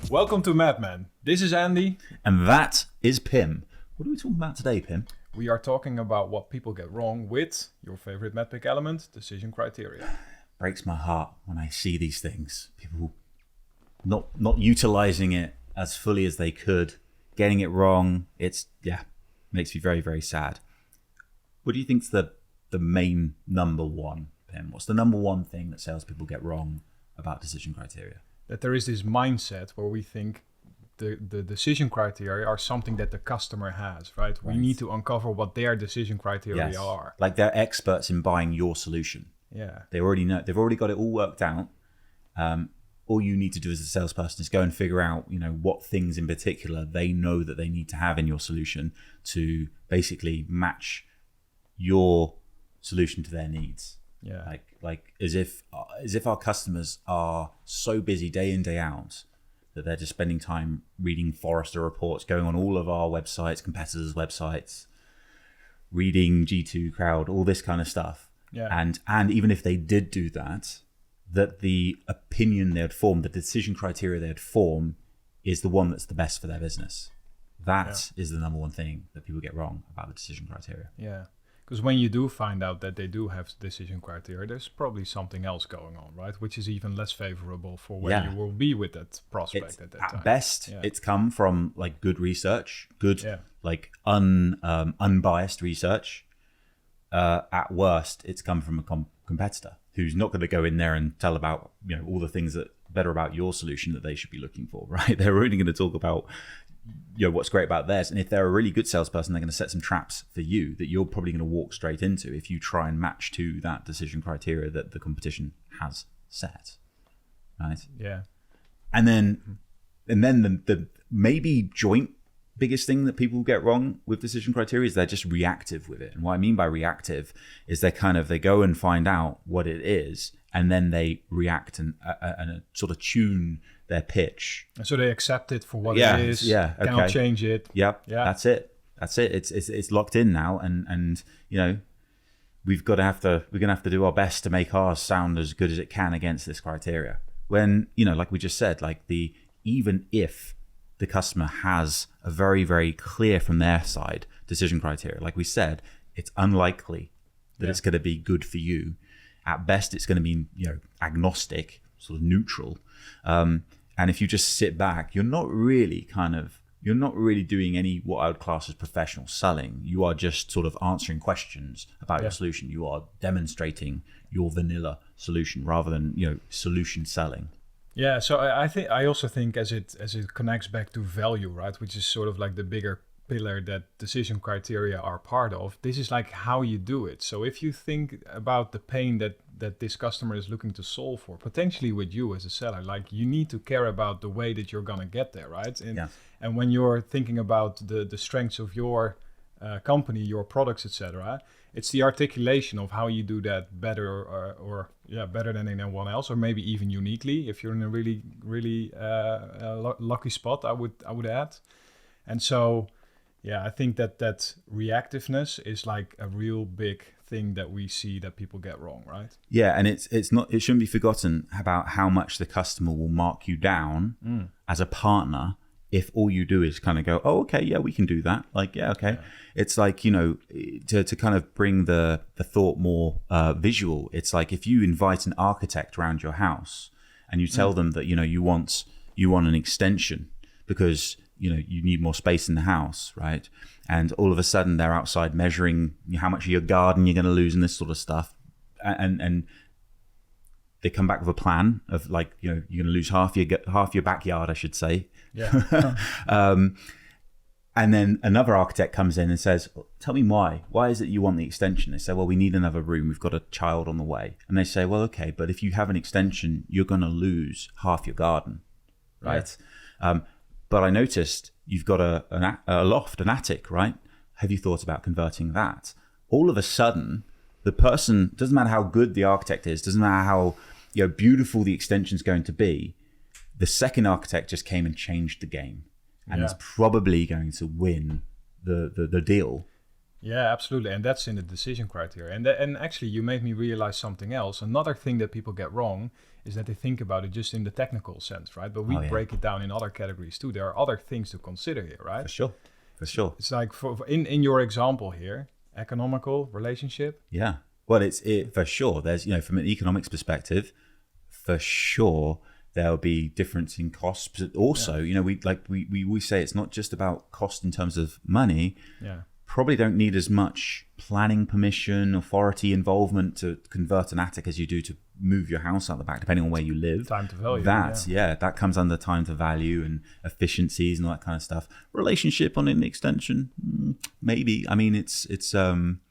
Welcome to MedMen. This is Andy. And that is Pim. What are we talking about today, Pim? We are talking about what people get wrong with your favorite MEDDICC element, decision criteria. Breaks my heart when I see these things. People not utilizing it as fully as they could, getting it wrong. Makes me very, very sad. What do you think's the main number one, Pim? What's the number one thing that salespeople get wrong about decision criteria? That there is this mindset where we think the decision criteria are something that the customer has, right? We need to uncover what their decision criteria are. Like they're experts in buying your solution. Yeah. They already know. They've already got it all worked out. All you need to do as a salesperson is go and figure out, what things in particular they know that they need to have in your solution to basically match your solution to their needs. Yeah. Like as if our customers are so busy day in, day out that they're just spending time reading Forrester reports, going on all of our websites, competitors' websites, reading G2 Crowd, all this kind of stuff. Yeah. And even if they did do that the opinion they would form, the decision criteria they would form is the one that's the best for their business. That is the number one thing that people get wrong about the decision criteria. Yeah. Because when you do find out that they do have decision criteria, there's probably something else going on, right? Which is even less favorable for where you will be with that prospect at that time. At best, it's come from like good research, unbiased research. At worst, it's come from a competitor who's not going to go in there and tell about all the things that better about your solution that they should be looking for, right? They're only going to talk about what's great about theirs, and if they're a really good salesperson, they're going to set some traps for you that you're probably going to walk straight into if you try and match to that decision criteria that the competition has set, right? Yeah. And then the maybe joint biggest thing that people get wrong with decision criteria is they're just reactive with it. And what I mean by reactive is they go and find out what it is, and then they react and sort of tune their pitch. So they accept it for what it is. Yeah. Okay. Cannot change it. Yep. Yeah. That's it. It's locked in now, and we're gonna have to do our best to make ours sound as good as it can against this criteria. When like we just said, even if the customer has a very, very clear from their side decision criteria, like we said, it's unlikely that it's going to be good for you. At best, it's going to be agnostic, sort of neutral. And if you just sit back, you're not really doing any what I would class as professional selling. You are just sort of answering questions about your solution. You are demonstrating your vanilla solution rather than solution selling. Yeah, so I also think as it connects back to value, right, which is sort of like the bigger pillar that decision criteria are part of. This is like how you do it. So if you think about the pain that this customer is looking to solve for, potentially with you as a seller, like you need to care about the way that you're gonna get there, right? And when you're thinking about the strengths of your company, your products, etc., it's the articulation of how you do that better or better than anyone else, or maybe even uniquely if you're in a really, really lucky spot, I would add. And so, I think that reactiveness is like a real big thing that we see that people get wrong, right? Yeah, and it shouldn't be forgotten about how much the customer will mark you down as a partner if all you do is kind of go, oh, okay, yeah, we can do that. Like, yeah, okay. Yeah. It's like, to kind of bring the thought more visual. It's like if you invite an architect around your house and you tell them that, you want an extension because, you need more space in the house, right? And all of a sudden they're outside measuring how much of your garden you're going to lose and this sort of stuff. And they come back with a plan of like, you're going to lose half your backyard, I should say. Yeah. And then another architect comes in and says, tell me why. Why is it you want the extension? They say, well, we need another room. We've got a child on the way. And they say, well, okay, but if you have an extension, you're going to lose half your garden, right? Yeah. But I noticed you've got a loft, an attic, right? Have you thought about converting that? All of a sudden, the person, doesn't matter how good the architect is, doesn't matter how beautiful the extension's going to be, the second architect just came and changed the game and is probably going to win the deal Yeah, absolutely. And that's in the decision criteria. And actually, you made me realize something else. Another thing that people get wrong is that they think about it just in the technical sense, right? But we break it down in other categories too. There are other things to consider here, right? For sure. For sure. It's like in your example here, economical relationship. Yeah. Well, it's for sure. There's, from an economics perspective, for sure, there'll be difference in costs. But also, we say it's not just about cost in terms of money. Yeah. Probably don't need as much planning permission, authority involvement to convert an attic as you do to move your house out the back, depending on where you live. Time to value. That comes under time to value and efficiencies and all that kind of stuff. Relationship on an extension, maybe. I mean, it's an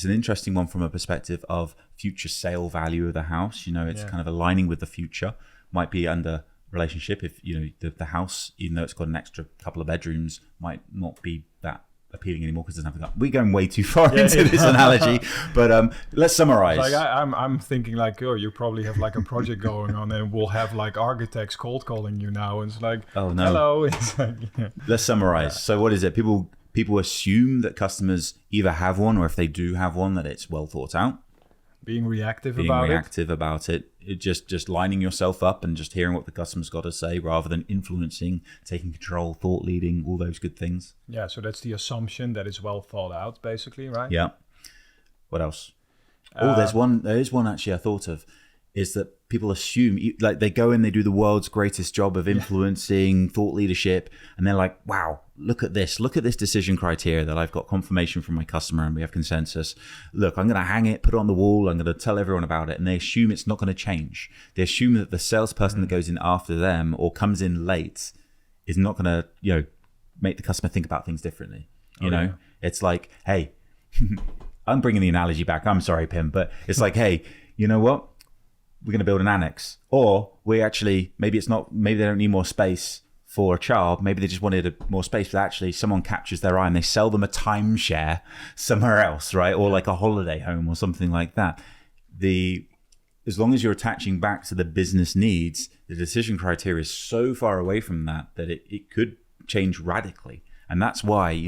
interesting one from a perspective of future sale value of the house. It's kind of aligning with the future. Might be under relationship if the house, even though it's got an extra couple of bedrooms, might not be that appealing anymore because it doesn't have we're going way too far into this analogy, but let's summarize. Like I'm thinking like, oh, you probably have like a project going on and we'll have like architects cold calling you now, and it's like, oh no, hello. It's like, let's summarize. So what is it? People assume that customers either have one, or if they do have one, that it's well thought out. Being reactive about it. It just lining yourself up and just hearing what the customer's got to say, rather than influencing, taking control, thought leading, all those good things. Yeah, so that's the assumption that it's well thought out, basically, right? Yeah. What else? There is one actually I thought of, is that people assume, like they go in, they do the world's greatest job of influencing, thought leadership, and they're like, wow, look at this decision criteria that I've got confirmation from my customer and we have consensus. Look, I'm going to hang it, put it on the wall, I'm going to tell everyone about it. And they assume it's not going to change. They assume that the salesperson that goes in after them or comes in late is not going to, make the customer think about things differently. It's like, hey, I'm bringing the analogy back. I'm sorry, Pim, but it's like, hey, you know what? We're going to build an annex, or maybe they don't need more space for a child. Maybe they just wanted more space, but actually someone captures their eye and they sell them a timeshare somewhere else, right? Or like a holiday home or something like that. As long as you're attaching back to the business needs, the decision criteria is so far away from that it could change radically. And that's why,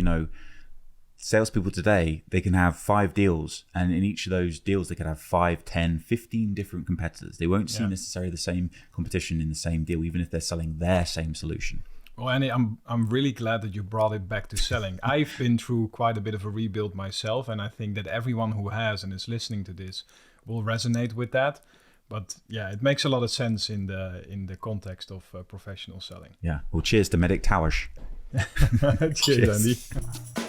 salespeople today, they can have 5 deals, and in each of those deals they could have 5, 10, 15 different competitors. They won't see necessarily the same competition in the same deal, even if they're selling their same solution. Well, Andy, I'm really glad that you brought it back to selling. I've been through quite a bit of a rebuild myself, and I think that everyone who has and is listening to this will resonate with that. But yeah, it makes a lot of sense in the context of professional selling. Yeah. Well, cheers to MEDDIC Towers. Cheers, Andy.